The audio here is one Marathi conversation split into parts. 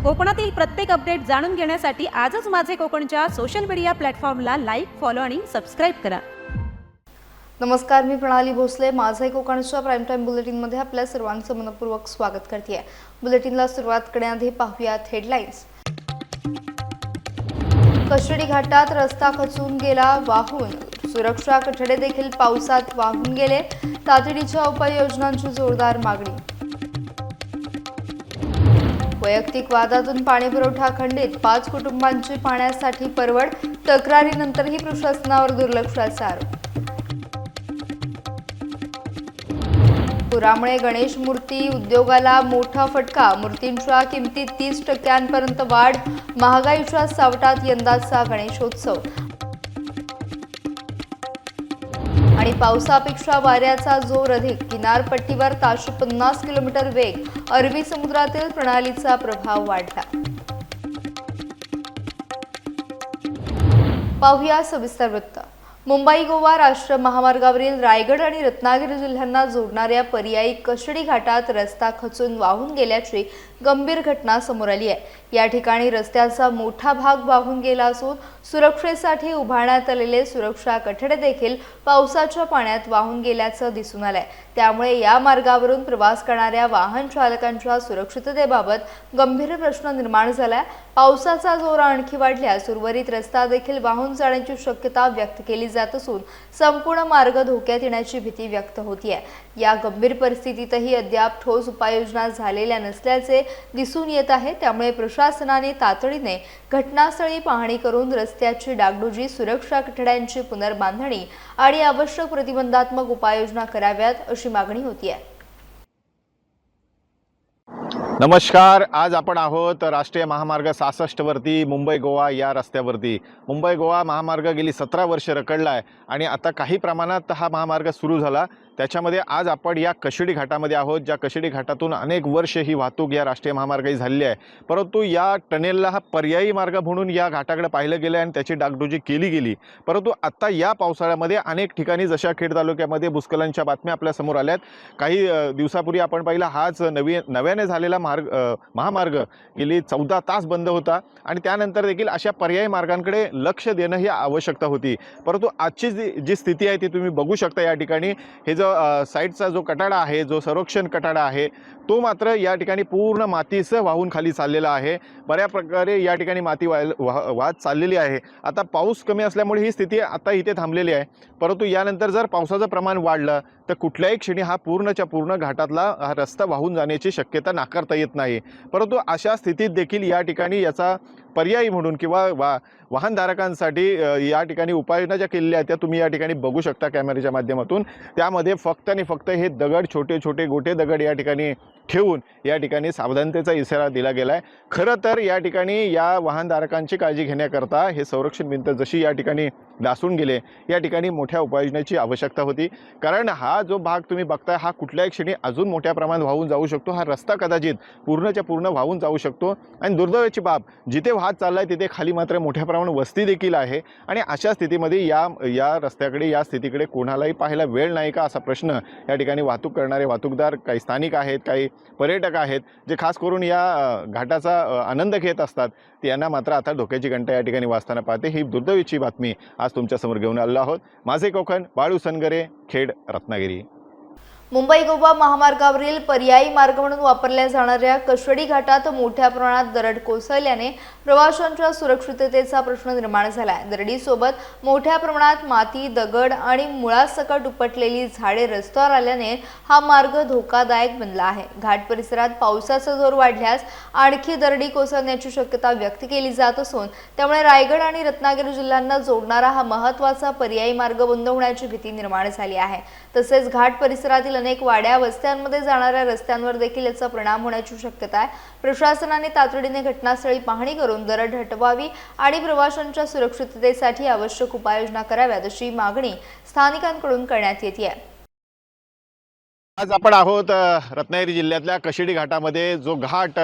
कोकणातील प्रत्येक अपडेट जाणून घेण्यासाठी आजच माझे कोकणच्या सोशल मीडिया प्लॅटफॉर्मला लाईक, फॉलो आणि सबस्क्राईब करा। नमस्कार, मी प्रणाली भोसले। माझे कोकणच्या प्राईम टाइम बुलेटिनमध्ये आपल्या सर्वांचं मनपूर्वक स्वागत करते। बुलेटिनला सुरुवात करण्याआधी पाहूयात हेडलाईन्स। कशेडी घाटात रस्ता खचून गेला वाहून, सुरक्षा कठडे देखील पावसात वाहून गेले। तातडीच्या उपाययोजनांची जोरदार मागणी। वैयक्तिक वादातून पाणीपुरवठा खंडित, 5 कुटुंबांची पाण्यासाठी परवड, तक्रारीनंतरही प्रशासनावर दुर्लक्षाचा आरोप। पुरामुळे गणेश मूर्ती उद्योगाला मोठा फटका, मूर्तींच्या किमतीत 30% वाढ, महागाईच्या सावटात यंदाचा गणेशोत्सव। आणि पावसापेक्षा वाऱ्याचा जोर अधिक, किनारपट्टीवर ताशी 50 किलोमीटर वेग, अरबी समुद्रातील प्रणालीचा प्रभाव वाढला। पाहूया सविस्तर वृत्त। मुंबई गोवा राष्ट्रीय महामार्गावरील रायगड आणि रत्नागिरी जिल्ह्यांना जोडणाऱ्या पर्यायी कशेडी घाटात रस्ता खचून वाहून गेल्याची गंभीर घटना समोर आली आहे। या ठिकाणी रस्त्याचा मोठा भाग वाहून गेला असून सुरक्षेसाठी उभारण्यात आलेले सुरक्षा कठडे देखील पावसाच्या पाण्यात वाहून गेल्याचं दिसून आलंय। त्यामुळे या मार्गावरून प्रवास करणाऱ्या वाहन चालकांच्या सुरक्षिततेबाबत गंभीर प्रश्न निर्माण झालाय। पावसाचा जोर आणखी वाढल्यास उर्वरित रस्ता देखील वाहून जाण्याची शक्यता व्यक्त केली जात असून संपूर्ण मार्ग धोक्यात येण्याची भीती व्यक्त होतीये। या गंभीर परिस्थितीतही अद्याप ठोस उपाययोजना झालेल्या नसल्याचे दिसून येत आहे। त्यामुळे प्रशासनाने तातडीने घटनास्थळी पाहणी करून रस्त्याची डागडुजी, सुरक्षा कठड्यांची पुनर्बांधणी आणि आवश्यक प्रतिबंधात्मक उपाययोजना कराव्यात अशी मागणी होती आहे। नमस्कार, आज आपण आहोत राष्ट्रीय महामार्ग 66 वरती मुंबई गोवा या रस्त्यावरती। मुंबई गोवा महामार्ग गेली 17 वर्ष रखडला आहे आणि आता काही प्रमाणात हा महामार्ग सुरू झाला। त्याच्यामध्ये आज आपण या कशेडी घाटामध्ये आहोत, ज्या कशेडी घाटातून अनेक वर्ष ही वाहतूक या राष्ट्रीय महामार्गाची झालेली आहे। परंतु या टनेलला हा पर्यायी मार्ग म्हणून या घाटाकडे पाहिलं गेलं आणि त्याची डागडुजी केली गेली। परंतु आता या पावसाळ्यामध्ये अनेक ठिकाणी जशा खेड तालुक्यामध्ये भूस्खलनाच्या बातम्या आपल्या समोर आल्यात। काही दिवसापूर्वी आपण पाहिला हाच नव्याने झालेला महामार्ग गेली 14 तास बंद होता आणि त्यानंतर देखील अशा पर्यायी मार्गांकडे लक्ष देणं ही आवश्यकता होती। परंतु आजची जी स्थिती आहे ती तुम्ही बघू शकता। या ठिकाणी हे जो साईडचा जो कटाडा आहे, जो संरक्षण कटाडा आहे, तो मात्र या ठिकाणी पूर्ण मातीसह वाहून खाली चाललेला आहे। बऱ्या प्रकारे या ठिकाणी माती वाहत चाललेली आहे। आता पाऊस कमी असल्यामुळे ही स्थिती आता इथे थांबलेली आहे। परंतु यानंतर जर पावसाचं प्रमाण वाढलं तर कुठल्याही क्षणी हा पूर्णच्या पूर्ण घाटातला हा रस्ता वाहून जाण्याची शक्यता नाकारता येत नाही। परंतु अशा स्थितीत देखील या ठिकाणी याचा पर्यायी म्हणून किंवा वाहनधारकांसाठी या ठिकाणी उपाययोजना ज्या केलेल्या आहेत त्या तुम्ही या ठिकाणी बघू शकता कॅमेऱ्याच्या माध्यमातून। त्यामध्ये फक्त आणि फक्त हे दगड, छोटे छोटे गोटे दगड या ठिकाणी ठेवून या ठिकाणी सावधानतेचा इशारा दिला गेला आहे। खरं तर या ठिकाणी या वाहनधारकांची काळजी घेण्याकरता हे संरक्षण भिंत जशी या ठिकाणी ढासून गेले, या ठिकाणी मोठ्या उपाययोजनेची आवश्यकता होती। कारण हा जो भाग तुम्ही बघताय हा कुठल्याही क्षणी अजून मोठ्या प्रमाणात वाहून जाऊ शकतो। हा रस्ता कदाचित पूर्णच्या पूर्ण वाहून जाऊ शकतो आणि दुर्दैवाची बाब जिथे वाहत चाललाय तिथे खाली मात्र मोठ्या प्रमाणात वस्ती देखील आहे आणि अशा स्थितीमध्ये या रस्त्याकडे, या स्थितीकडे कोणालाही पाहायला वेळ नाही का असा प्रश्न या ठिकाणी वाहतूक करणारे वाहतूकदार, काही स्थानिक आहेत, काही पर्यटक आहेत जे खास करून या घाटाचा आनंद घेत असतात, त्यांना मात्र आता धोक्याची घंटा या ठिकाणी वाजताना पाहते। ही दुर्दैवीची बातमी आज तुमच्या समोर घेऊन आलो आहोत। माझे कोकण, बाळू सनगरे, खेड, रत्नागिरी। मुंबई गोवा महामार्गावरील पर्यायी मार्ग म्हणून वापरल्या जाणाऱ्या कशेडी घाटात मोठ्या प्रमाणात दरड कोसळल्याने प्रवाशांच्या सुरक्षिततेचा प्रश्न निर्माण झाला आहे। दरडीसोबत मोठ्या प्रमाणात माती, दगड आणि मुळासकट उपटलेली झाडे रस्त्यावर आल्याने हा मार्ग धोकादायक बनला आहे। घाट परिसरात पावसाचा जोर वाढल्यास आणखी दरडी कोसळण्याची शक्यता व्यक्त केली जात असून त्यामुळे रायगड आणि रत्नागिरी जिल्ह्यांना जोडणारा हा महत्त्वाचा पर्यायी मार्ग बंद होण्याची भीती निर्माण झाली आहे। तसेच घाट परिसरातील अनेक वाड्या, वस्त्यांमध्ये जाणाऱ्या रस्त्यांवर देखील याचा परिणाम होण्याची शक्यता आहे। प्रशासनाने तातडीने घटनास्थळी पाहणी करून दरड हटवावी आणि प्रवाशांच्या सुरक्षिततेसाठी आवश्यक उपाययोजना कराव्यात अशी मागणी स्थानिकांकडून करण्यात येते आहे। आज आपण आहोत रत्नागिरी जिल्ह्यातल्या कशेडी घाटामध्ये। जो घाट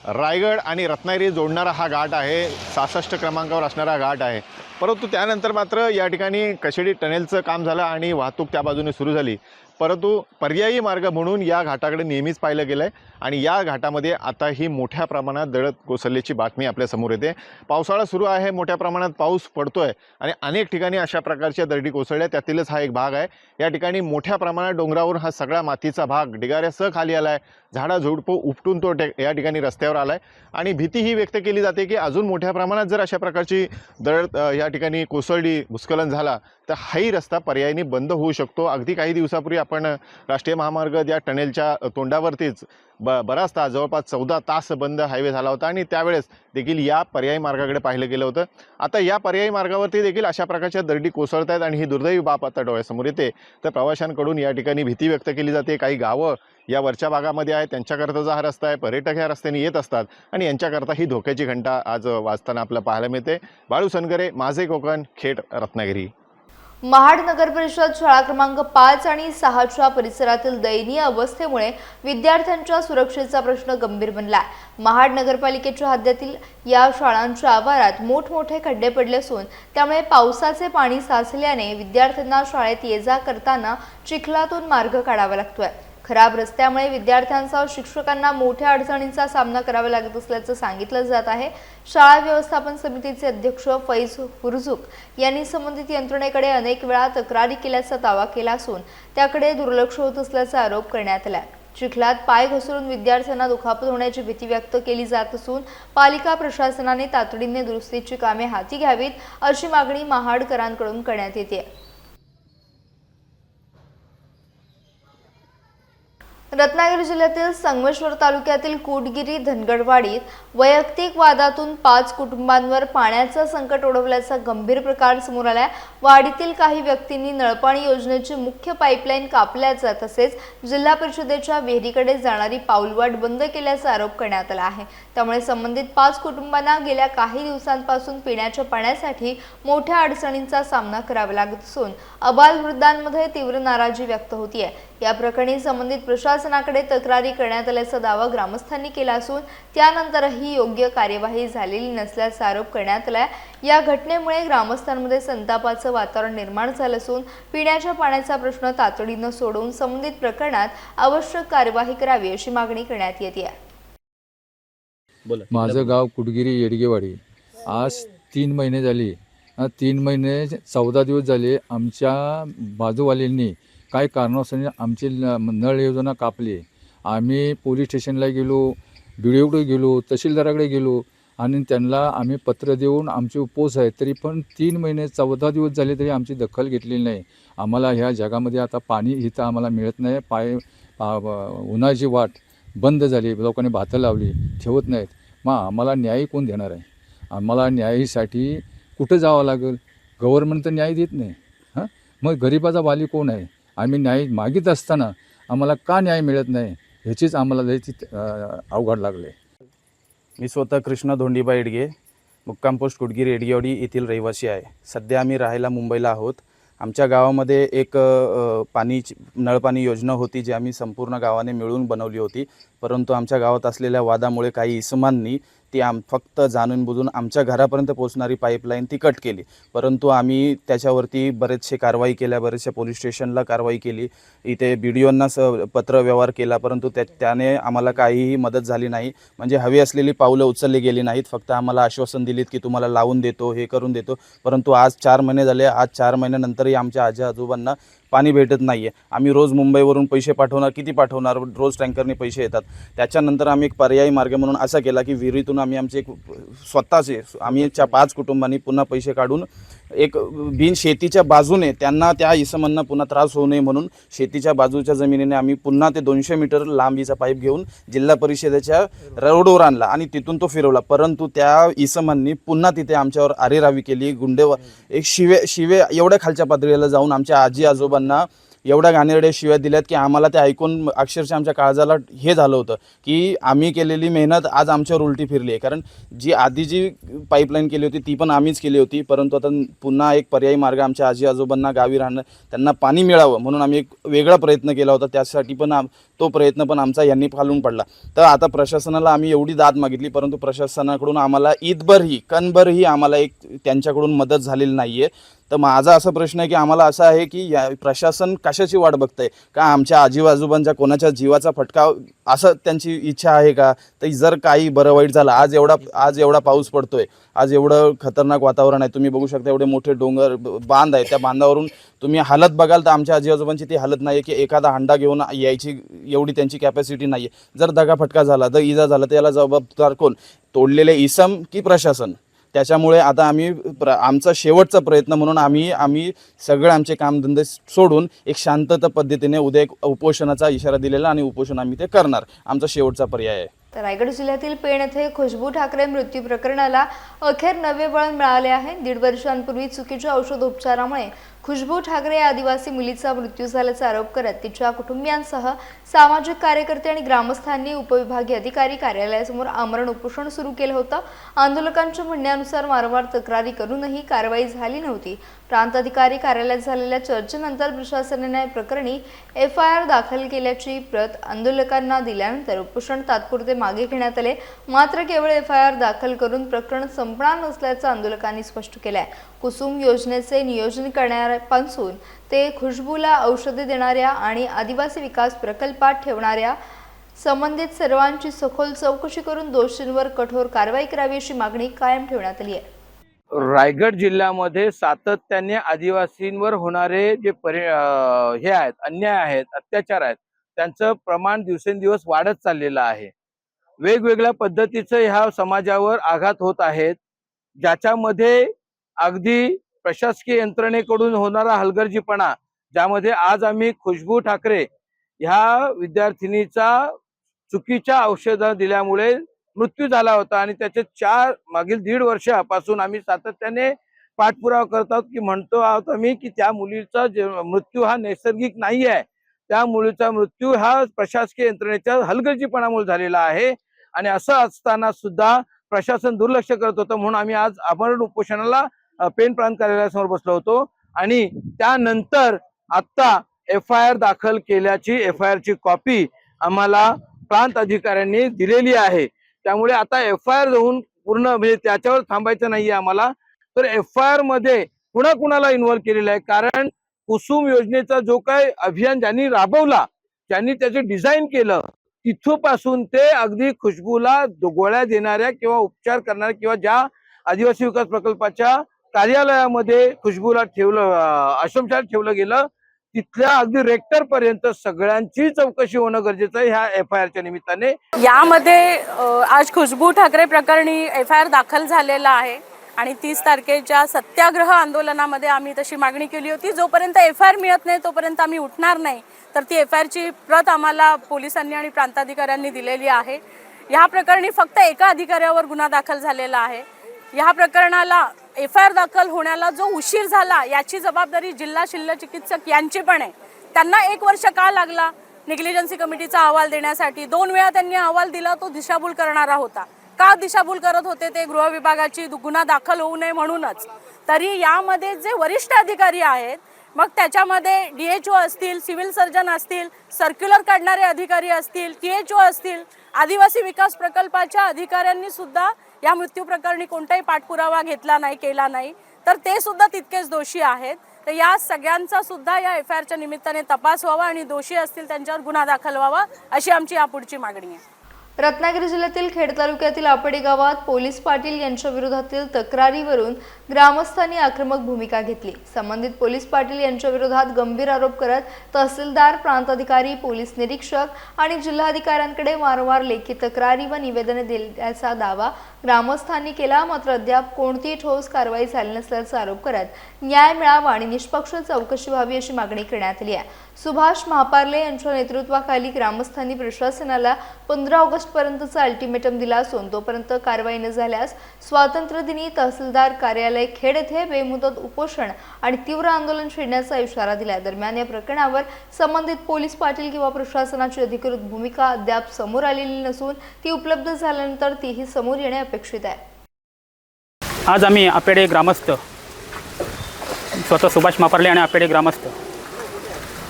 रायगड आणि रत्नागिरी जोडणारा हा घाट आहे, 66 क्रमांकावर असणारा घाट आहे। परंतु त्यानंतर मात्र या ठिकाणी कशेडी टनेलचं काम झालं आणि वाहतूक त्या बाजूने सुरू झाली। परंतु पर्यायी मार्ग म्हणून या घाटाकडे नेहमीच पाहिलं गेलं आहे आणि या घाटामध्ये आता ही मोठ्या प्रमाणात दरड कोसळल्याची बातमी आपल्यासमोर येते। पावसाळा सुरू आहे, मोठ्या प्रमाणात पाऊस पडतोय आणि अनेक ठिकाणी अशा प्रकारच्या दरडी कोसळल्या, त्यातीलच हा एक भाग आहे। या ठिकाणी मोठ्या प्रमाणात डोंगरावरून हा सगळा मातीचा भाग ढिगाऱ्यासह खाली आला आहे, झाडाझुडपं उपटून तो या ठिकाणी रस्त्यावर आला आहे आणि भीती ही व्यक्त केली जाते की अजून मोठ्या प्रमाणात जर अशा प्रकारची दरड या ठिकाणी कोसळली, भूस्खलन झाला तर हाही रस्ता पर्यायी बंद होऊ शकतो। अगदी काही दिवसापूर्वी आपण राष्ट्रीय महामार्ग या टनेलच्या तोंडावरतीच बराच तास, जवळपास 14 तास बंद हायवे झाला होता आणि त्यावेळेस देखील या पर्यायी मार्गाकडे पाहिलं गेलं होतं। आता या पर्यायी मार्गावरती देखील अशा प्रकारच्या दरडी कोसळत आहेत आणि ही दुर्दैवी बाब आता डोळ्यासमोर येते। तर प्रवाशांकडून या ठिकाणी भीती व्यक्त केली जाते। काही गावं या वरच्या भागामध्ये आहेत, त्यांच्याकरता हा रस्ता आहे, पर्यटक ह्या रस्त्याने येत असतात आणि यांच्याकरता ही धोक्याची घंटा आज वाजताना आपल्याला पाहायला मिळते। बाळू सनगरे, माझे कोकण, खेड, रत्नागिरी। महाड नगर परिषद शाळा क्रमांक 5 आणि 6च्या परिसरातील दयनीय अवस्थेमुळे विद्यार्थ्यांच्या सुरक्षेचा प्रश्न गंभीर बनला। महाड नगरपालिकेच्या हद्दीतील या शाळांच्या आवारात मोठमोठे खड्डे पडले असून त्यामुळे पावसाचे पाणी साचल्याने विद्यार्थ्यांना शाळेत ये-जा करताना चिखलातून मार्ग काढावा लागतोय। खराब रस्त्यामुळे विद्यार्थ्यांसह शिक्षकांना मोठ्या अडचणींचा सामना करावा लागत असल्याचं सांगितलं जात आहे। शाळा व्यवस्थापन समितीचे अध्यक्ष फैज हुरजुक यांनी संबंधित यंत्रणेकडे अनेक वेळा तक्रारी केल्याचा दावा केला असून त्याकडे दुर्लक्ष होत असल्याचा आरोप करण्यात आला। चिखलात पाय घसरून विद्यार्थ्यांना दुखापत होण्याची भीती व्यक्त केली जात असून पालिका प्रशासनाने तातडीने दुरुस्तीची कामे हाती घ्यावीत अशी मागणी महाडकरांकडून करण्यात येते। रत्नागिरी जिल्ह्यातील संगमेश्वर तालुक्यातील कोटगिरी धनगडवाडीत वैयक्तिक वादातून 5 कुटुंबांवर पाण्याचं संकट ओढवल्याचा गंभीर प्रकार समोर आलाय। वाडीतील काही व्यक्तींनी नळपाणी योजनेची मुख्य पाईपलाईन कापल्याचा तसेच जिल्हा परिषदेच्या विहिरीकडे जाणारी पाऊलवाट बंद केल्याचा आरोप करण्यात आला आहे। त्यामुळे संबंधित 5 कुटुंबांना गेल्या काही दिवसांपासून पिण्याच्या पाण्यासाठी मोठ्या अडचणींचा सामना करावा लागत असून अबालवृद्धांमध्ये तीव्र नाराजी व्यक्त होतीये। या प्रकरणी संबंधित प्रशासनाकडे तक्रारी करण्यात आल्याचा दावा ग्रामस्थांनी केला असून त्यानंतरही योग्य कार्यवाही झालेली नसल्याचा आरोप करण्यात आला। या घटनेमुळे ग्रामस्थांमध्ये संतापाचं वातावरण निर्माण झालं असून पिण्याच्या पाण्याचा प्रश्न तातडीनं सोडवून संबंधित प्रकरणात आवश्यक कार्यवाही करावी अशी मागणी करण्यात येते। माझं गाव कुटगिरी येडगेवाडी। आज 3 महिने झाले, 3 महिने 14 दिवस झाले आमच्या बाजूवाल्यांनी काय कारणास्तव आमची नळ योजना कापली। आम्ही पोलीस स्टेशनला गेलो, BDOकडे गेलो, तहसीलदाराकडे गेलो आणि त्यांना आम्ही पत्र देऊन आमचे उपवास आहे, तरी पण 3 महिने 14 दिवस झाले तरी आमची दखल घेतलेली नाही। आम्हाला ह्या जगामध्ये आता पाणी इथं आम्हाला मिळत नाही। उन्हाची वाट बंद झाली, लोकांनी भातं लावली, ठेवत नाहीत। मग आम्हाला न्याय कोण देणार आहे? आम्हाला न्यायासाठी कुठं जावं लागेल? गव्हर्नमेंट तर न्याय देत नाही। मग गरिबाचा वाली कोण आहे? आम्ही न्याय मागित असताना आम्हाला का न्याय मिळत नाही ह्याचीच आम्हाला लयची अवघड लागले। मी स्वतः कृष्ण धोंडीबा येडगे, मुक्काम पोस्ट कुटगिरी येडगेवाडी येथील रहिवासी आहे। सध्या आम्ही राहायला मुंबईला आहोत। आमच्या गावामध्ये एक नळपाणी योजना होती जी आम्ही संपूर्ण गावाने मिळून बनवली होती, परंतु आमच्या गावात असलेल्या वादामुळे काही इसमांनी ती फक्त जाणून बुजून आमच्या घरापर्यंत पोहोचणारी पाईपलाईन ती कट केली। परंतु आम्ही त्याच्यावरती बरेचसे कारवाई केल्या, बरेचशा पोलीस स्टेशनला कारवाई केली, इथे BDOंना पत्र व्यवहार केला, परंतु त्याने आम्हाला काहीही मदत झाली नाही। म्हणजे हवी असलेली पावलं उचलली गेली नाहीत। फक्त आम्हाला आश्वासन दिलीत की तुम्हाला लावून देतो, हे करून देतो, परंतु आज 4 महिने झाले। आज 4 महिन्यानंतरही आमच्या आजी आजोबांना पाणी भेटत नाही आहे। आम्ही रोज मुंबईवरून पैसे पाठवणार, किती पाठवणार? रोज टँकरने पैसे येतात। त्याच्यानंतर आम्ही एक पर्यायी मार्ग म्हणून असा केला की विहिरीतून आम्ही आमचे एक स्वतःचे आम्ही 5 कुटुंबांनी पुन्हा पैसे काढून एक बिन शेतीच्या बाजूने त्यांना त्या इसमांना पुन्हा त्रास होऊ नये म्हणून शेतीच्या बाजूच्या जमिनीने आम्ही पुन्हा ते 200 मीटर लांबीचा पाईप घेऊन जिल्हा परिषदेच्या रोडवर आणला आणि तिथून तो फिरवला। परंतु त्या इसमांनी पुन्हा तिथे आमच्यावर आरेरावी केली, गुंडेवर एक शिवे एवढ्या खालच्या पातळीला जाऊन आमच्या आजी आजोबांना एवढ्या घाणेरड्या शिव्या दिल्यात की आम्हाला ते ऐकून अक्षरशः आमच्या काळजाला हे झालं होतं की आम्ही केलेली मेहनत आज आमच्यावर उलटी फिरली आहे। कारण आधी जी पाईपलाईन केली होती ती पण आम्हीच केली होती, परंतु आता पुन्हा एक पर्यायी मार्ग आमच्या आजी आजोबांना गावी राहणं, त्यांना पाणी मिळावं म्हणून आम्ही एक वेगळा प्रयत्न केला होता। त्यासाठी पण तो प्रयत्न पण आमचा यांनी फालून पडला। तर आता प्रशासनाला आम्ही एवढी दाद मागितली, परंतु प्रशासनाकडून आम्हाला कणभरही आम्हाला एक त्यांच्याकडून मदत झालेली नाही आहे। तर माझा असा प्रश्न आहे की आम्हाला असा आहे की या प्रशासन कशाची वाट बघतंय का आमच्या आजी आजोबांच्या कोणाच्या जीवाचा फटका असं त्यांची इच्छा आहे का? तर जर काही बरं वाईट झालं, आज एवढा पाऊस पडतोय, आज एवढं खतरनाक वातावरण आहे, तुम्ही बघू शकता एवढे मोठे डोंगर बांध आहे, त्या बांधावरून तुम्ही हालत बघाल तर आमच्या आजी आजोबांची ती हालत नाही की एखादा हंडा घेऊन यायची एवढी त्यांची कॅपॅसिटी नाही आहे. जर दगाफटका झाला, जर इजा झाला तर याला जबाबदार कोण? तोडलेले इसम की प्रशासन? त्याच्यामुळे आता आम्ही आमचा शेवटचा प्रयत्न म्हणून आम्ही सगळे आमचे कामधंदे सोडून एक शांतता पद्धतीने उद्या एक उपोषणाचा इशारा दिलेला आणि उपोषण आम्ही ते करणार. आमचा शेवटचा पर्याय आहे. तर रायगड जिल्ह्यातील पेण येथे खुशबू ठाकरे मृत्यू प्रकरणाला अखेर नवे वळण मिळाले आहे. 1.5 वर्षांपूर्वी चुकीच्या औषधोपचारामुळे खुशबू ठाकरे या आदिवासी मुलीचा मृत्यू झाल्याचा आरोप करत तिच्या कुटुंबियांसह सामाजिक कार्यकर्ते आणि ग्रामस्थांनी उपविभागीय अधिकारी कार्यालयासमोर आमरण उपोषण सुरू केलं होतं. आंदोलकांच्या म्हणण्यानुसार वारंवार तक्रारी करूनही कारवाई झाली नव्हती. प्रांत अधिकारी कार्यालयात झालेल्या चर्चेनंतर प्रशासनाने या प्रकरणी FIR दाखल केल्याची प्रत आंदोलकांना दिल्यानंतर उपोषण तात्पुरते मागे घेण्यात आले. मात्र केवळ FIR दाखल करून प्रकरण संपणार नसल्याचं आंदोलकांनी स्पष्ट केलं आहे. कुसुम योजनेचे नियोजन करणाऱ्यापासून ते खुशबूला औषधे देणाऱ्या आणि आदिवासी विकास प्रकल्पात ठेवणाऱ्या संबंधित सर्वांची सखोल चौकशी करून दोषींवर कठोर कारवाई करावी अशी मागणी कायम ठेवण्यात आली आहे. रायगड जिल्ह्यामध्ये सातत्याने आदिवासींवर होणारे जे हे आहेत, अन्याय आहेत, अत्याचार आहेत, त्यांचं प्रमाण दिवसेंदिवस वाढत चाललेलं आहे. वेगवेगळ्या पद्धतीचं ह्या समाजावर आघात होत आहेत, ज्याच्यामध्ये अगदी प्रशासकीय यंत्रणेकडून होणारा हलगर्जीपणा, ज्यामध्ये आज आम्ही खुशबू ठाकरे ह्या विद्यार्थिनीचा चुकीच्या औषधं दिल्यामुळे मृत्यू झाला होता आणि त्याचे मागील 1.5 वर्षापासून आम्ही सातत्याने पाठपुरावा करत आहोत की म्हणतो आहोत आम्ही की त्या मुलीचा मृत्यू हा नैसर्गिक नाही आहे. त्या मुलीचा मृत्यू हा प्रशासकीय यंत्रणेच्या हलगर्जीपणामुळे झालेला आहे आणि असं असताना सुद्धा प्रशासन दुर्लक्ष करत होतं. म्हणून आम्ही आज आमरण उपोषणाला पेण प्रांत कार्यालयासमोर बसलो होतो आणि त्यानंतर आता FIR दाखल केल्याची FIR ची कॉपी आम्हाला प्रांत अधिकाऱ्यांनी दिलेली आहे. त्यामुळे आता FIR होऊन पूर्ण म्हणजे त्याच्यावर थांबायचं नाहीये आम्हाला. तर FIR मध्ये कुणाला इन्व्हॉल्व केलेलं आहे, कारण कुसुम योजनेचा जो काही अभियान ज्यांनी राबवला, ज्यांनी त्याचे डिझाईन केलं, तिथपासून ते अगदी खुशबूला गोळ्या देणाऱ्या किंवा उपचार करणाऱ्या किंवा ज्या आदिवासी विकास प्रकल्पाच्या कार्यालयामध्ये खुशबूला आश्रमशाळेत ठेवलं गेलं, तिथल्या अगदी रेक्टर पर्यंत सगळ्यांची चौकशी होणं गरजेचं आहे ह्या FIR च्या निमित्ताने. यामध्ये आज खुशबू ठाकरे प्रकरणी FIR दाखल झालेला आहे आणि 30 तारखेच्या सत्याग्रह आंदोलनामध्ये आम्ही तशी मागणी केली होती, जोपर्यंत FIR मिळत नाही तोपर्यंत आम्ही उठणार नाही. तर ती FIR ची प्रत आम्हाला पोलिसांनी आणि प्रांताधिकाऱ्यांनी दिलेली आहे. या प्रकरणी फक्त एका अधिकाऱ्यावर गुन्हा दाखल झालेला आहे. या प्रकरणाला FIR दाखल होण्याला जो उशीर झाला याची जबाबदारी जिल्हा शल्य चिकित्सक यांची पण आहे. त्यांना 1 वर्ष का लागला निग्लिजन्सी कमिटीचा अहवाल देण्यासाठी? 2 वेळा त्यांनी अहवाल दिला, तो दिशाभूल करणारा होता. का दिशाभूल करत होते ते? गृह विभागाची गुन्हा दाखल होऊ नये म्हणूनच. तरी यामध्ये जे वरिष्ठ अधिकारी आहेत, मग त्याच्यामध्ये DHO असतील, सिव्हिल सर्जन असतील, सर्क्युलर काढणारे अधिकारी असतील, THO असतील, आदिवासी विकास प्रकल्पाच्या अधिकाऱ्यांनी सुद्धा या मृत्यू प्रकरणी कोणताही पाठपुरावा घेतला नाही, केला नाही, तर ते सुद्धा तितकेच दोषी आहेत. तर या सगळ्यांचा सुद्धा या FIR च्या निमित्ताने तपास व्हावा आणि दोषी असतील त्यांच्यावर गुन्हा दाखल व्हावा अशी आमची यापुढची मागणी आहे. रत्नागिरी जिल्ह्यातील खेड तालुक्यातील आपेडे गावात पोलीस पाटील यांच्या विरोधातील तक्रारीवरून ग्रामस्थांनी आक्रमक भूमिका घेतली. संबंधित पोलीस पाटील यांच्या विरोधात गंभीर आरोप करत तहसीलदार, प्रांताधिकारी, पोलीस निरीक्षक आणि जिल्हाधिकाऱ्यांकडे वारंवार लेखी तक्रारी व निवेदने दिल्याचा दावा ग्रामस्थांनी केला. मात्र अद्याप कोणतीही ठोस कारवाई झाली नसल्याचा आरोप करत न्याय मिळावा आणि निष्पक्ष चौकशी व्हावी अशी मागणी करण्यात आली आहे. सुभाष महापार्ले यांच्या नेतृत्वाखाली ग्रामस्थांनी प्रशासनाला 15 ऑगस्टपर्यंतचा अल्टिमेटम दिला असून तोपर्यंत कारवाई न झाल्यास स्वातंत्र्यदिनी तहसीलदार कार्यालय खेड येथे बेमुदत उपोषण आणि तीव्र आंदोलन छेडण्याचा इशारा दिला. दरम्यान या प्रकरणावर संबंधित पोलीस पाटील किंवा प्रशासनाची अधिकृत भूमिका अद्याप समोर आलेली नसून ती उपलब्ध झाल्यानंतर तीही समोर येणे अपेक्षित आहे. आज आम्ही आपेडे ग्रामस्थ, स्वतः सुभाष महापार्ले आणि आपेडे ग्रामस्थ,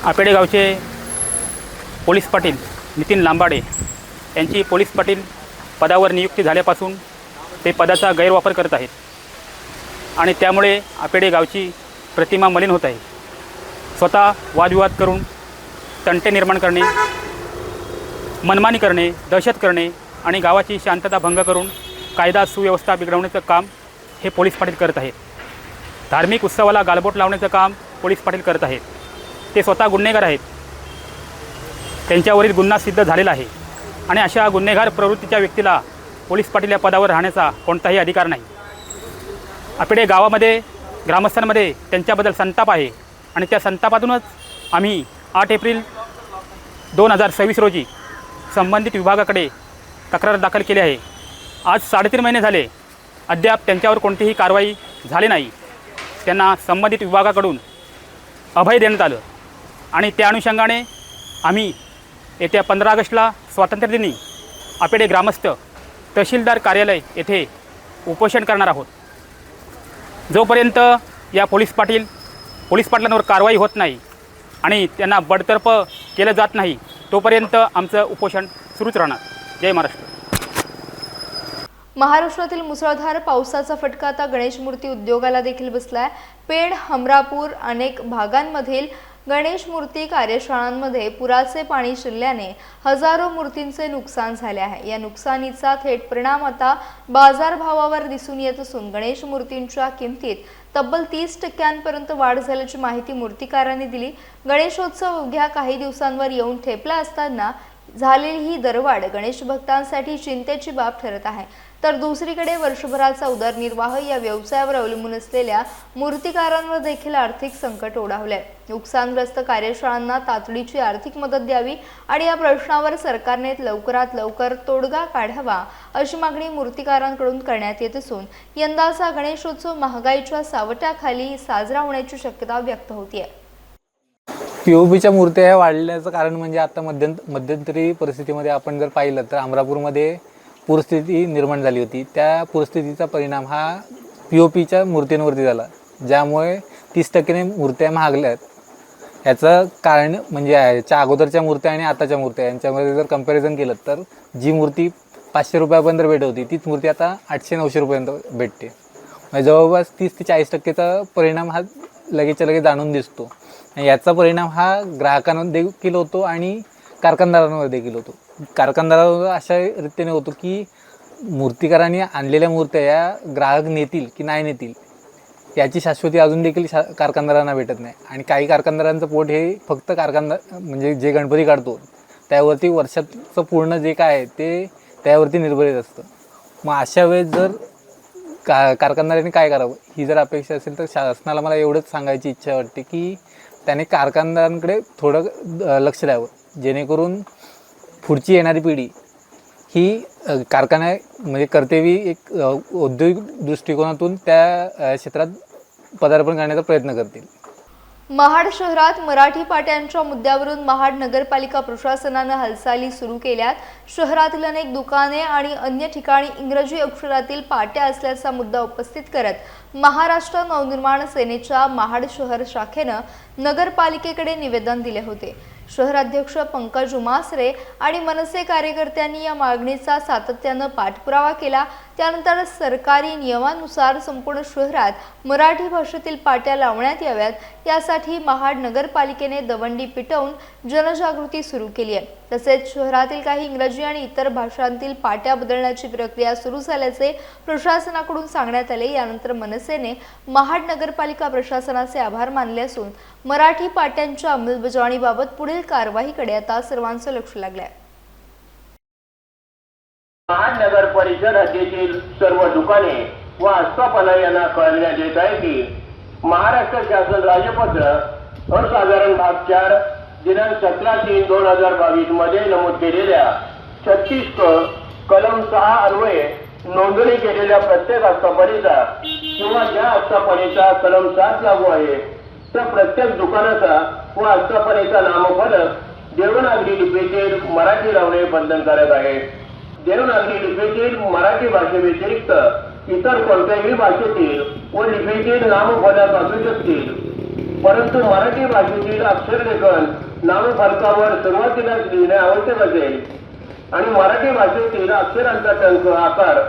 आपेडे गावचे पोलीस पाटील नितीन लांबाडे यांची पोलीस पाटील पदावर नियुक्ती झाल्यापासून ते पदाचा गैरवापर करत आहेत आणि त्यामुळे आपेडे गावची प्रतिमा मलिन होत आहे. स्वतः वादविवाद करून तंटे निर्माण करणे, मनमानी करणे, दहशत करणे आणि गावाची शांतता भंग करून कायदा सुव्यवस्था बिघडवण्याचं काम हे पोलीस पाटील करत आहेत. धार्मिक उत्सवाला गालबोट लावण्याचं काम पोलीस पाटील करत आहेत. ते स्वतः गुन्हेगार आहेत. त्यांच्यावरील गुन्हा सिद्ध झालेला आहे आणि अशा गुन्हेगार प्रवृत्तीच्या व्यक्तीला पोलीस पाटील या पदावर राहण्याचा कोणताही अधिकार नाही. आपले गावामध्ये ग्रामस्थांमध्ये त्यांच्याबद्दल संताप आहे आणि त्या संतापातूनच आम्ही 8 एप्रिल 2026 रोजी संबंधित विभागाकडे तक्रार दाखल केली आहे. आज 3.5 महिने झाले, अद्याप त्यांच्यावर कोणतीही कारवाई झाली नाही. त्यांना संबंधित विभागाकडून अभय देण्यात आलं आणि त्या अनुषंगाने आम्ही येत्या 15 ऑगस्टला स्वातंत्र्यदिनी आपेडे ग्रामस्थ तहसीलदार कार्यालय येथे उपोषण करणार आहोत. जोपर्यंत या पोलीस पाटलांवर कारवाई होत नाही आणि त्यांना बडतर्फ केलं जात नाही तोपर्यंत आमचं उपोषण सुरूच राहणार. जय महाराष्ट्र. महाराष्ट्रातील मुसळधार पावसाचा फटका आता गणेश मूर्ती उद्योगाला देखील बसलाय. पेण, हमरापूर अनेक भागांमधील गणेश मूर्ती कार्यशाळांमध्ये पुराचे पाणी शिरल्याने हजारो मूर्तींचे नुकसान झाले आहे. या नुकसानीचा थेट परिणाम आता बाजारभावावर दिसून येत असून गणेश मूर्तींच्या किमतीत तब्बल 30% वाढ झाल्याची माहिती मूर्तिकारांनी दिली. गणेशोत्सव अवघ्या काही दिवसांवर येऊन ठेपला असताना झालेली ही दरवाढ गणेश भक्तांसाठी चिंतेची बाब ठरत आहे. तर दुसरीकडे वर्षभराचा उदरनिर्वाह या व्यवसायावर अवलंबून असलेल्या मूर्तिकारांवर देखील आर्थिक संकट ओढावलंय. नुकसानग्रस्त कार्यशाळांना तातडीची आर्थिक मदत द्यावी आणि या प्रश्नावर सरकारने लवकरात लवकर तोडगा काढावा अशी मागणी मूर्तिकारांकडून करण्यात येत असून यंदाचा गणेशोत्सव महागाईच्या सावटाखाली साजरा होण्याची शक्यता व्यक्त होतीये. पीओपीच्या मूर्त्या ह्या वाढल्याचं कारण म्हणजे आता मध्यंतरी परिस्थितीमध्ये आपण जर पाहिलं तर अमरापूरमध्ये पूरस्थिती निर्माण झाली होती. त्या पूरस्थितीचा परिणाम हा पीओपीच्या मूर्तींवरती झाला, ज्यामुळे 30% मूर्त्या महागल्यात. याचं कारण म्हणजे याच्या अगोदरच्या मूर्त्या आणि आताच्या मूर्त्या यांच्यामध्ये जर कंपॅरिझन केलं तर जी मूर्ती 500 रुपयापर्यंत भेट होती तीच मूर्ती आता 800-900 रुपयांपर्यंत भेटते. म्हणजे जवळपास 30 ते 40% परिणाम हा लगेचच्या लगेच जाणून दिसतो. याचा परिणाम हा ग्राहकांवर देखील होतो आणि कारखानदारांवर देखील होतो. कारखानदारावर अशा रीतीने होतो की मूर्तिकारांनी आणलेल्या मूर्त्या या ग्राहक नेतील की नाही नेतील याची शाश्वती अजून देखील कारखानदारांना भेटत नाही. आणि काही कारखानदारांचं पोट हे फक्त कारखानदार म्हणजे जे गणपती काढतो त्यावरती वर्षाचं पूर्ण जे काय आहे ते त्यावरती निर्भरित असतं. मग अशा वेळेस जर कारखानदारांनी काय करावं ही जर अपेक्षा असेल तर शासनाला मला एवढंच सांगायची इच्छा वाटते की त्याने कारखानदारांकडे थोडं लक्ष द्यावं, जेणेकरून पुढची येणारी पिढी ही कारखाना म्हणजे कर्तव्य एक औद्योगिक दृष्टिकोनातून त्या क्षेत्रात पदार्पण करण्याचा प्रयत्न करतील. महाड शहरात मराठी पाट्यांच्या मुद्द्यावरून महाड नगरपालिका प्रशासनानं हालचाली सुरू केल्यात. शहरातील अनेक दुकाने आणि अन्य ठिकाणी इंग्रजी अक्षरातील पाट्या असल्याचा मुद्दा उपस्थित करत महाराष्ट्र नवनिर्माण सेनेच्या महाड शहर शाखेनं नगरपालिकेकडे निवेदन दिले होते. शहराध्यक्ष पंकज उमासरे आणि मनसे कार्यकर्त्यांनी या मागणीचा सातत्यानं पाठपुरावा केला. त्यानंतर सरकारी नियमानुसार संपूर्ण शहरात मराठी भाषेतील पाट्या लावण्यात याव्यात यासाठी महाड नगरपालिकेने दवंडी पिटवून जनजागृती सुरू केली आहे. तसेच शहरातील काही इंग्रजी आणि इतर भाषांतील पाट्या बदलण्याची प्रक्रिया सुरू झाल्याचे प्रशासनाकडून सांगण्यात आले. यानंतर मनसेने महाड नगरपालिका प्रशासनाचे आभार मानले असून मराठी पाट्यांच्या अंमलबजावणीबाबत पुढील कारवाईकडे आता सर्वांचं लक्ष लागलंय. महाड नगर परिषद हद्दीतील सर्व दुकाने व आस्थापना यांना कळविण्यात येत आहे की महाराष्ट्र शासन राजपत्र असाधारण भाग 4 दिनांक 17/3/2022 मध्ये नमूद केलेल्या 36 कलम 6 अन्वये नोंदणी केलेल्या प्रत्येक आस्थापनेचा किंवा ज्या आस्थापनेचा कलम 7 लागू आहे त्या प्रत्येक दुकानाचा व आस्थापनेचा नामफलक देवनागरी लिपीतील मराठी लावणे बंधनकारक आहे. देवनागरी लिपीतील मराठी भाषेव्यतिरिक्त इतर कोणत्याही भाषेतील व लिपीतील नामफलक असू शकतील, परंतु मराठी भाषेतील अक्षरलेखन नामफलकावर सुरुवातीलाच लिहिणे आवश्यक असेल आणि मराठी भाषेतील अक्षरांचा टंक आकार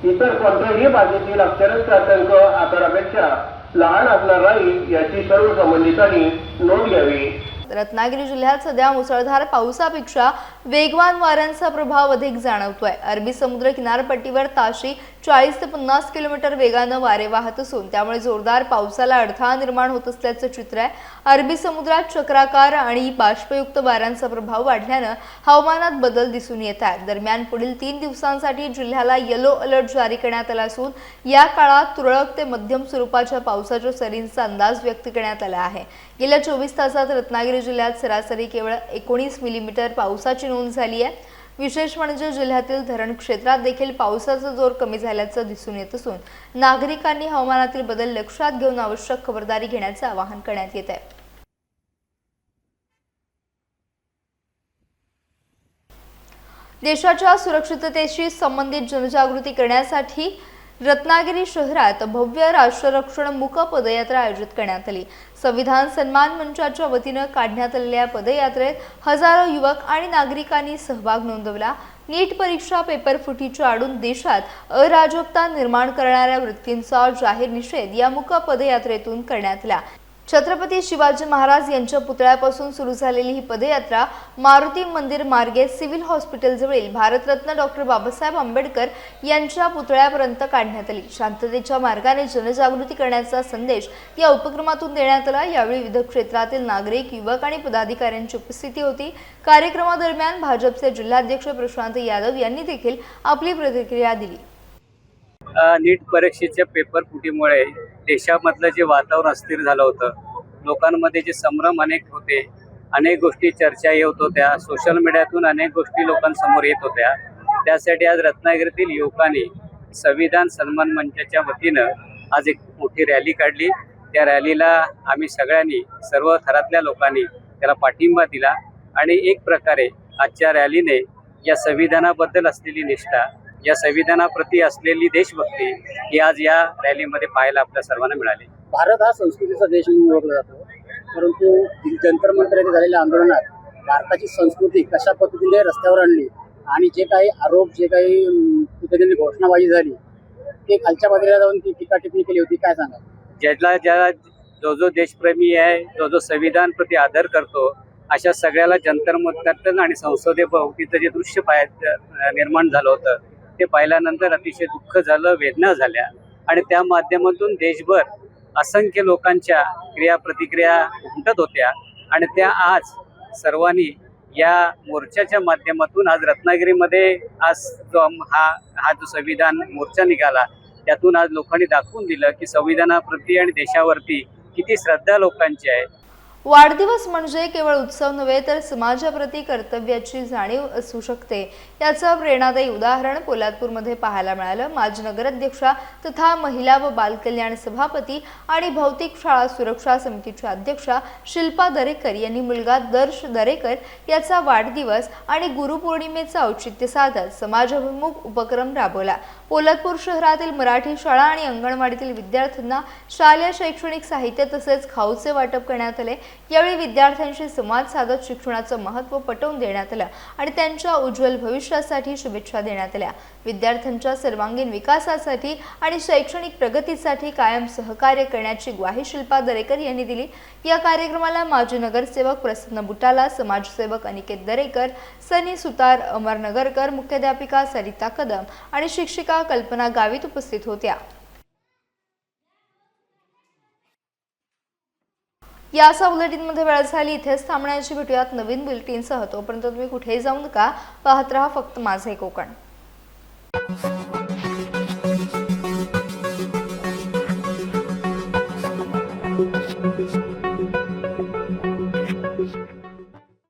इतर कोणत्याही भाषेतील अक्षरांचा टंक आकारापेक्षा लहान असणार नाही याची सर्व संबंधितांनी नोंद घ्यावी. रत्नागिरी जिल्ह्यात सध्या मुसळधार पावसापेक्षा वेगवान वाऱ्यांचा प्रभाव अधिक जाणवतोय. अरबी समुद्र किनारपट्टीवर ताशी 40 ते 50 किलोमीटर वेगानं वारे वाहत असून त्यामुळे जोरदार पावसाला अडथळा निर्माण होत असल्याचं चित्र आहे. अरबी समुद्रात चक्राकार आणि बाष्पयुक्त वाऱ्यांचा प्रभाव वाढल्यानं हवामानात बदल दिसून येत आहेत. दरम्यान पुढील 3 दिवसांसाठी जिल्ह्याला येलो अलर्ट जारी करण्यात आला असून या काळात तुरळक ते मध्यम स्वरूपाच्या पावसाच्या सरींचा अंदाज व्यक्त करण्यात आला आहे. गेल्या 24 तासात रत्नागिरी जिल्ह्यात सरासरी केवळ 19 मिलीमीटर पावसाची नोंद झाली आहे. विशेष म्हणजे जिल्ह्यातील धरण क्षेत्रात देखील पावसाचा जोर कमी झाल्याचं दिसून येत असून नागरिकांनी हवामानातील बदल लक्षात घेऊन आवश्यक खबरदारी घेण्याचे आवाहन करण्यात येत आहे. देशाच्या सुरक्षिततेशी संबंधित जनजागृती करण्यासाठी रत्नागिरी शहरात भव्य राष्ट्ररक्षण मूक पदयात्रा आयोजित करण्यात आली. संविधान सन्मान मंचाच्या वतीनं काढण्यात आलेल्या पदयात्रेत हजारो युवक आणि नागरिकांनी सहभाग नोंदवला. नीट परीक्षा पेपर फुटीच्या आडून देशात अराजकता निर्माण करणाऱ्या वृत्तींचा जाहीर निषेध या मूक पदयात्रेतून करण्यात आला. छत्रपती शिवाजी महाराज यांच्या पुतळ्यापासून सुरू झालेली ही पदयात्रा मारुती मंदिर मार्गे सिव्हिल हॉस्पिटलजवळील भारतरत्न डॉक्टर बाबासाहेब आंबेडकर यांच्या पुतळ्यापर्यंत काढण्यात आली. शांततेच्या मार्गाने जनजागृती करण्याचा संदेश या उपक्रमातून देण्यात आला. यावेळी विविध क्षेत्रातील नागरिक, युवक आणि पदाधिकाऱ्यांची उपस्थिती होती. कार्यक्रमादरम्यान भाजपचे जिल्हाध्यक्ष प्रशांत यादव यांनी देखील आपली प्रतिक्रिया दिली. नीट परीक्षेच्या पेपर फुटीमुळे देशामधलं जे वातावरण अस्थिर झालं होतं, लोकांमध्ये जे संभ्रम अनेक होते, अनेक गोष्टी चर्चा येत होत्या, सोशल मीडियातून अनेक गोष्टी लोकांसमोर येत होत्या. त्यासाठी आज रत्नागिरीतील युवकांनी संविधान सन्मान मंचाच्या वतीनं आज एक मोठी रॅली काढली. त्या रॅलीला आम्ही सगळ्यांनी, सर्व थरातल्या लोकांनी त्याला पाठिंबा दिला आणि एक प्रकारे आजच्या रॅलीने या संविधानाबद्दल असलेली निष्ठा, या संविधानाप्रती असलेली देशभक्ती ही आज या रॅलीमध्ये पाहायला आपल्या सर्वांना मिळाली. भारत हा संस्कृतीचा देश म्हणून ओळखला जातो, परंतु जंतर मंतर येथे झालेल्या आंदोलनात भारताची संस्कृती कशा पद्धतीने रस्त्यावर आणली आणि जे काही आरोप, जे काही तिथे घोषणाबाजी झाली ते खालच्या पातळीला जाऊन ती टीका टिप्पणी केली होती, काय सांगा? ज्याला जो देशप्रेमी आहे, जो संविधान प्रती आदर करतो, अशा सगळ्याला जंतर मंतर आणि संसदेभोवतीचं जे दृश्य निर्माण झालं होतं ते पाहिल्यानंतर अतिशय दुःख झालं, वेदना झाल्या आणि त्या माध्यमातून देशभर असंख्य लोकांच्या क्रिया-प्रतिक्रिया उमटत होत्या आणि त्या आज सर्वांनी या मोर्चाच्या माध्यमातून आज रत्नागिरीमध्ये आज हा जो संविधान मोर्चा निघाला त्यातून आज लोकांनी दाखवून दिलं की संविधानाप्रती आणि देशावरती किती श्रद्धा लोकांची आहे. वाढदिवस म्हणजे केवळ उत्सव नव्हे तर समाजाप्रती कर्तव्याची जाणीव असू शकते याचं प्रेरणादायी उदाहरण पोलादपूरमध्ये पाहायला मिळालं. माजी नगराध्यक्षा तथा महिला व बालकल्याण सभापती आणि भौतिक शाळा सुरक्षा समितीच्या अध्यक्षा शिल्पा दरेकर यांनी मुलगा दर्श दरेकर याचा वाढदिवस आणि गुरुपौर्णिमेचं औचित्य साधत समाजाभिमुख उपक्रम राबवला. पोलादपूर शहरातील मराठी शाळा आणि अंगणवाडीतील विद्यार्थ्यांना शालेय शैक्षणिक साहित्य तसेच खाऊचे वाटप करण्यात आले. यावेळी विद्यार्थ्यांशी संवाद साधत शिक्षणाचं महत्त्व पटवून देण्यात आलं आणि त्यांच्या उज्ज्वल भविष्यासाठी शुभेच्छा देण्यात आल्या. विद्यार्थ्यांच्या सर्वांगीण विकासासाठी आणि शैक्षणिक प्रगतीसाठी कायम सहकार्य करण्याची ग्वाही शिल्पा दरेकर यांनी दिली. या कार्यक्रमाला माजी नगरसेवक प्रसन्न बुटाला, समाजसेवक अनिकेत दरेकर, सनी सुतार, अमर नगरकर, मुख्याध्यापिका सरिता कदम आणि शिक्षिका कल्पना गावित उपस्थित होत्या. या बुलेटिनमध्ये वेळ झाली. इथेच थांबण्याची. भेटूयात नवीन बुलेटिनसह. तोपर्यंत तुम्ही कुठेही जाऊ नका. पाहत राहा फक्त माझे कोकण.